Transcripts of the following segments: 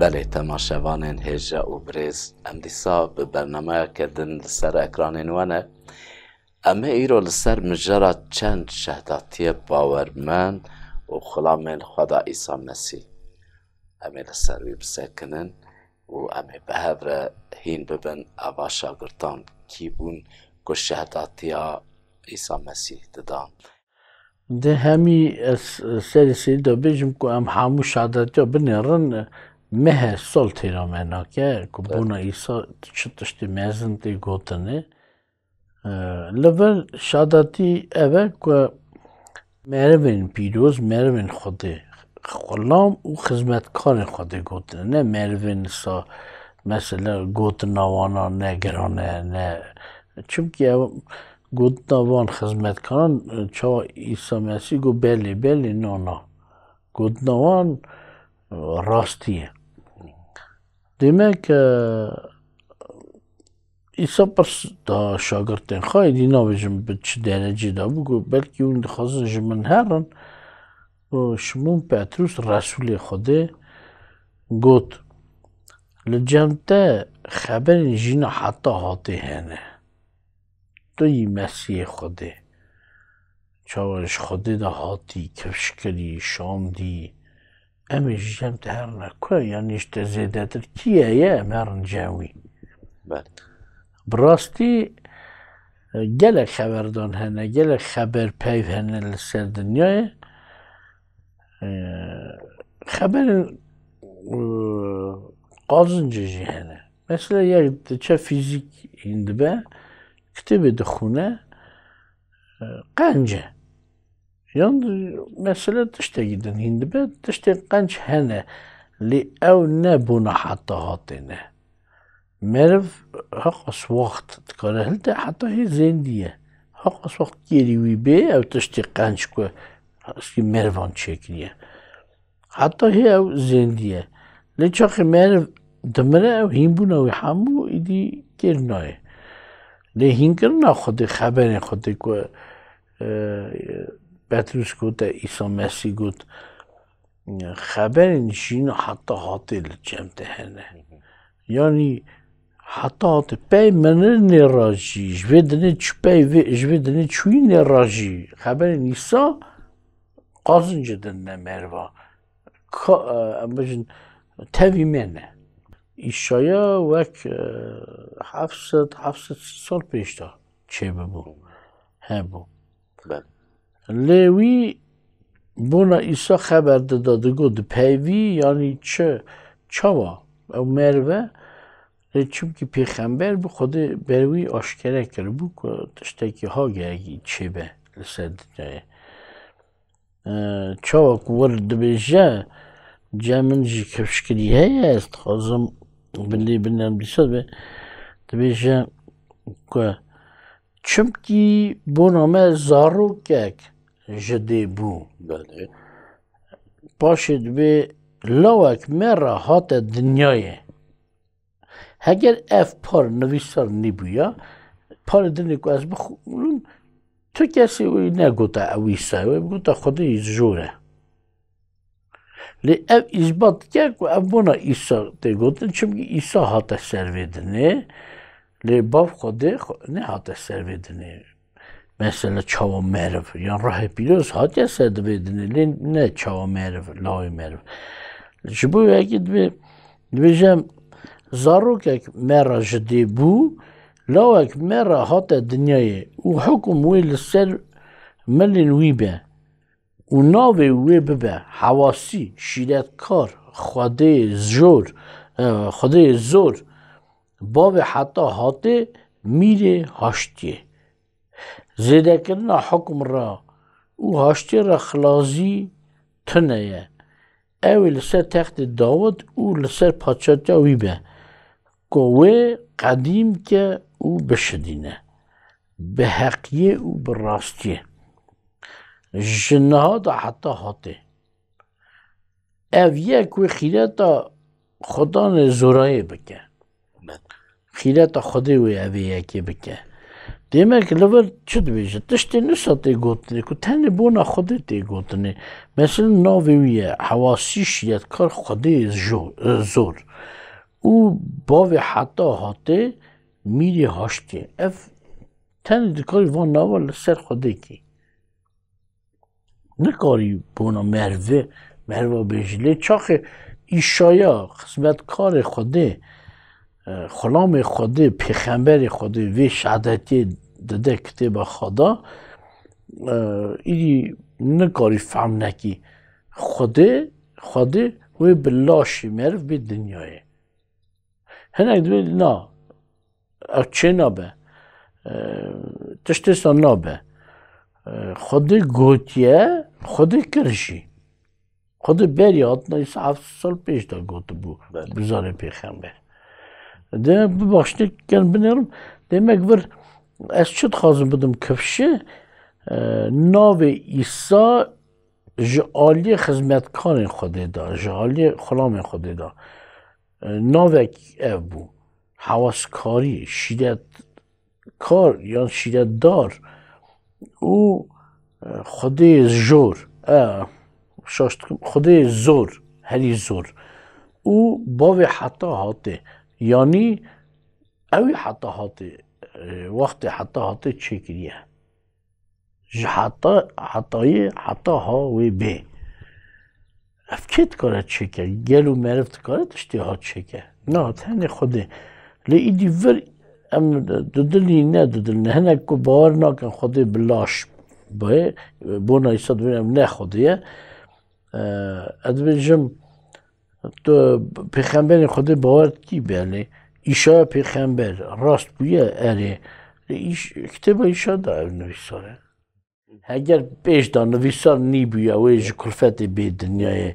بله تماشاوان هجا و برز ام دیسا به برنامه کردن لسر اکرانین وانه امه ایرو لسر مجرد چند شهداتی باورمند و خلامن خدا عیسی مسیح امه لسر وی بسکنن و امه به هفره هین ببن اوه شاگردان کی بون که شهداتی عیسی مسیح دادن ده همی سری دا بیجم که ام همو شهادتی ها بنیرن مه سال تیرامنا که بونا ایسا چطشتی مزن دی گوتنه لول شهادتی اوه که مروین پیروز مروین خوده غلام و خدمتکار خوده گوتنه نه مروین سا مثلا گوتناوانا نه گرانه نه چونکه گوتناوان خدمتکاران چا عیسی مسیح گو بلی نه گوتناوان راستیه demek İsa pers da şagirdin xaydi navjim bi çi derece da bu belki un xazın jimin herin o şmun Petrus Resulê Xwedê got li cemte xeberên jîna heta hatê hene tu yî Mesîhê Xwedê çawa ji Xwedê de hatî kevşikirî şamdî em ê ji cem te herine ku yani işte zêdetir kî ye em herin cem wî bi rastî gelek xeberdan hene gelek xeberpeyv hene li ser dinyayê xeberên qazincê jî hene mesela yek diçe fîzik hîn dibe kitêbê dixwîne qence yan mesela tiştekî din hîn dibe tiştên qenc hene lê ew nebûna heta hatê ne meriv heqas wext dikare hilde heta hê zêndî ye heqas wext gerî wî bê ew tiştê qenc ku hestî merivan çêkiriye heta hê ew zêndî ye lê çaxê meriv dimire ew hînbûna wî hemû êdî gêr naye lê hînkirina Xwedê xeberên Xwedê ku Petrus got İsa Mesîh got xeberên jîna heta hatê li cem te hene yanî heta hatê pey menir nêra jî ji vê dinê çi pey ji vê dinê çûyî nêra jî xeberên İsa qazincê din ne meriva em bijin tevî me ne îşaya wek 700 sal pêş de çêbibû hebû lê wî bûna İsa xeber dida digot di peyvî yanî çi çawa ew meriv e lê çimkî pêxember bû Xwedê ber wî aşkere kiribû ku tiştekî hagiyekî çêbe li ser dinyayê çawa ku wir dibêje cem min jî kevşikirî heye ez dixwazim bilê binem dîsa be dibêje ku çimkî bûna me zarokek ji dê bû paşê divê lawek me re hate dinyayê heger ev par nivîsar nebûya parê dinê ku ez bixwînim tu kesê wê negota ew îsa wê gota Xwedê jor e lê ev îzbat dike ku ev bûna İsa tê gotin çimkî İsa hate ser vê dinê lê bav Xwedê ne hate ser vê dinê mesela çawa meriv yan rahê pîroz hatiye ser di vê dinê lê ne çawa meriv lawê meriv ji bo wekî dibêje zarokek me re ji dê bû lawek me re hate dinyayê û hukm wê li ser milên wî be û navê wê bibe hewasî şîretkar Xwedê zor bavê heta hatê mîrê haştiyê zêdekirina hukm re û haştiyê re xilazî tune ye ew ê li ser textê Dawid û li ser paçatiya wî be ku wê qedîm ke û bişidîne bi heqiyê û bi rastiyê ji niha de heta hatê ev yek wê xîreta Xudanê zorayê bike xîreta Xwedê wê ev ê yekê bike demek level çi dibêje tiştê nisa tê gotinê ku tenê bona Xwedê tê gotinê mesela navê wî ye hewasî şîretkar Xwedê zor û bavê heta hatê mîrê haştê ev tenê dikarî van nava li ser Xwedêkî nikarî bona merva bêjî lê çaxê îşaya xizmetkarê Xwedê xulamê Xwedê pêxemberê Xwedê vê şehadetiyê dide kitêba xwe da îdî nikarî fehm nekî Xwedê wê bi laşê meriv bê dinyayê hinek dibê na ev çê nabe tiştê sa nabe Xwedê gotiye Xwedê kir jî Xwedê beriya hatina îsa 700 sal pêş da gotibû bizarê pêxember demek bir başlıkken binêrim demek vir ez çi dixwazim bidim kifşê navê îsa ji aliyê xizmetkarên Xwedê da ji aliyê xulamên Xwedê da navek ev bû hewaskarî şîretkar yan şîretdar û Xwedê zor şaştkim Xwedê zor herî zor û bavê heta hatê yanî ew ê heta hatê wextê heta hatê çêkiriye ji hetayê heta ha wê bê ev kê dikare çêke gel û meriv dikare tiştê ha çêke na tenê Xwedê lê îdî vir em didilî nedidilîne hinek ku bawer nakin Xwedê bi laş baye bona îsa dibîne ev ne Xwedê ye ez dibêjim tu pêxemberên Xwedê bawer dikî be lê îşaya pêxember rast bûye erê kitêba îşa da ev nivîsar e heger pêş da nivîsar nîbûye wê ji kulfetê bê dinyayê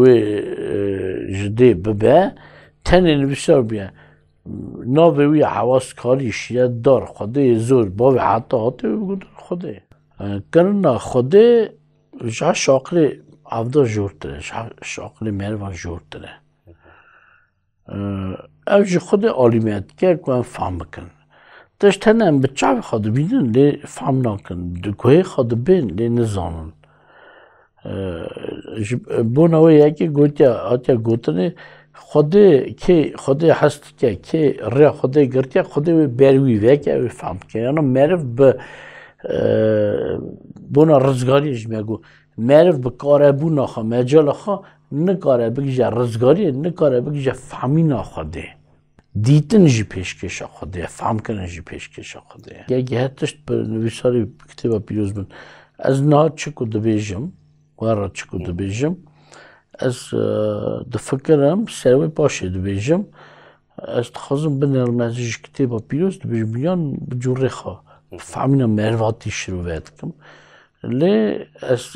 wê ji dê bibe tenê nivîsar bûye navê wî hewaskarî şîretdar Xwedê zor bavê heta hatê gotin Xwedê kirina Xwedê ji heş aqilê evda jûrtir e ji heş aqilê merivan jûrtir e ev ji Xwedê alîmiyet dike ku em fehm bikin tişt hene em bi çavê xwe dibînin lê fehm nakin di guhê xwe dibên lê nizanin ji bona wê yekê hatiye gotinê Xwedê hes dike kê rêya Xwedê girtiye Xwedê wê ber wî veke ew ê fehm bike yana meriv bi bona rizgariyê ji me got meriv bi karebûna xwe mecala xwe nikare bigije rizgariyê nikare bigije fehmîna Xwedê dîtin jî pêşkeşa Xwedê ye fehmkirin jî pêşkeşa Xwedê ye yekî her tişt bi nivîsarê kitêba pîroz bin ez niha çi ku dibêjim wera çi ku dibêjim ez difikirim ser wê paşê dibêjim ez dixwazim binêrim ez ji kitêba pîroz dibêjim yan bi cûrê xwe fehmîna mervatî şirûve dikim lê ez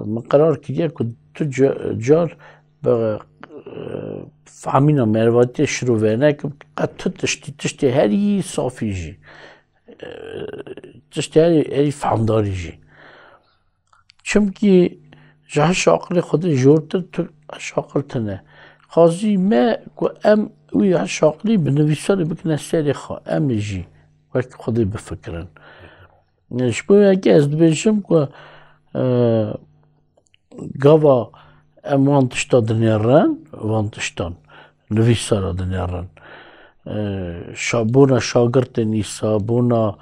min qerar kiriye ku tu car bi fehmîna mervatiyê şirûve nekim qet tu tiştê herî safî jî tiştê herî fehmdarî jî çimkî ji heş aqilê Xwedê jûrtir tu heş aqil tune xwazî me ku em wî heş aqilî bi nivîsarê bikine serê xwe em ê jî wek Xwedê bifikirin ji bo yekê ez dibêjim ku gava em wan tişta dinêrin van tiştan nivîsara dinêrin bona şagirtên îsa bona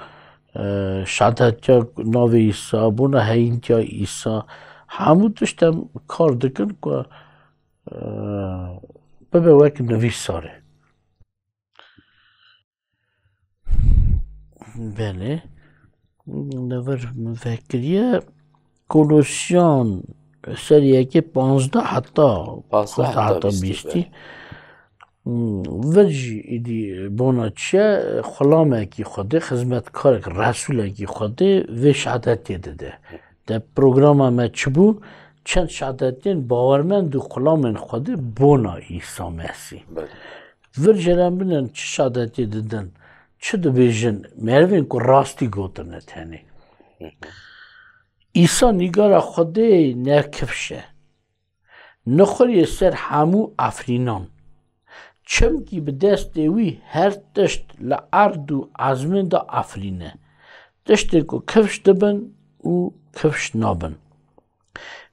şehadetiya navê îsa bona heyîntiya îsa hemû tişt em kar dikin ku bibe wek nivîsarê belê li vir min vekiriye Kolosyan seriyekê 15 heta bîstî vir jî îdî bona çi ye xulamekî Xwedê xizmetkarek resûlekî Xwedê vê şehadetiyê dide de programa me çi bû çend şehadetiyên bawermend û xulamên Xwedê bona îsa Mesîh vir jêrem binin çi şehadetiyê didin çi dibêjin merivên ku rastî gotine tenê îsa nîgara Xwedê nekifşe nixwiriye ser hemû efrînan چمکی به دست وی هر تشت لعرض و عزمین دا افرینه تشتی که کفش دبن و کفش نابن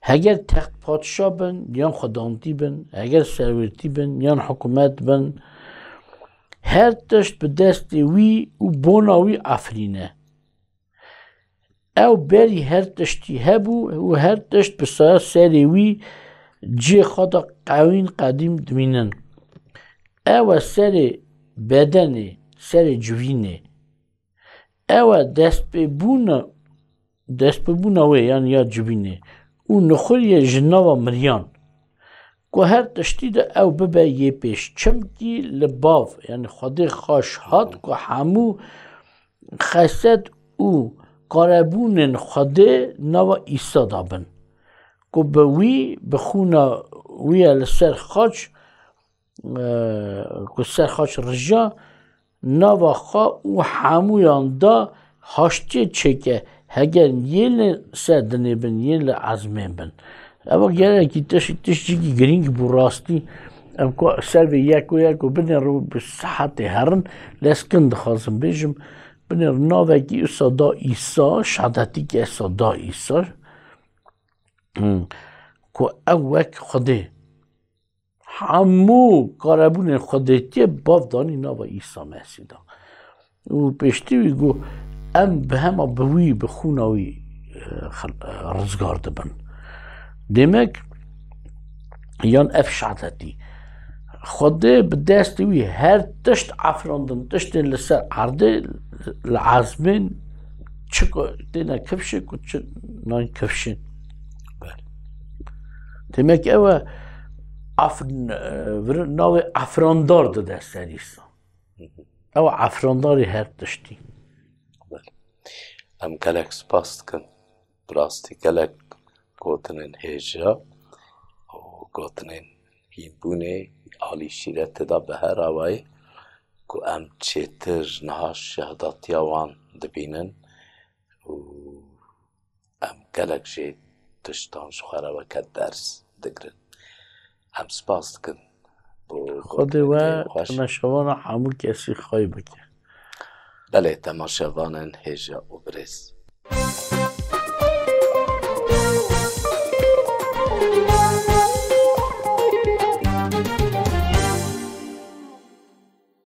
اگر تخت پادشاه بن یان خدانتی بن اگر سرورتی بن یان حکومت بن هر تشت به دست وی و بوناوی افرینه او بری هر تشتی هبو و هر تشت بسایه سری وی جی خدا قوین قدیم دمینن او سر بدنه سر جوینه او دست ببونه وی یعنی یا جوینه او نخوری جناوا مریان که هر تشتی ده او ببه یه پیش چمکی لباف یعنی خدا خوش هات که همو خسد او قربون خدا نوا ایسا دابن که به وی بخونه وی لسر خاچ که سر خاچ رجا نوا خوا او همویان دا هاشتی چکه هگر یل سردنه بن یل عزمین بن اما گره که تشتی گرینگ بو راستی ام که سر به یک و بنی رو به صحت هرن لسکن دخواستم بیشم بنی رو ناوگی ایسا دا ایسا شهادتی که ایسا دا ایسا که اوک خوده همو کاربون خودتی باف دانی ناوا ایسا مسیح دا و پیشتی گو ام به همه بوی بخوناوی رزگار دبن demek yan ev şadeti خدا به دست وی هر تشت افراندن تشت لسر عرضه لعزمین چه دینا کفشه که چه نان کفشین demek اوه ناو افراندار ده دست ایسا اوه افرانداری هر تشتی ام گلک سپاس کن براستی گلک گوتنین هیجا و گوتنین هیبونه عالی شیرت دا به هر آوای که ام چیتر نهاش شهداتی آوان دبینن و ام گلک جی تشتان شخواره وکد درس دگرن ام سپاس کن خود و تماشاوان همو کسی خواهی بکن بله تماشاوان هیجا و برس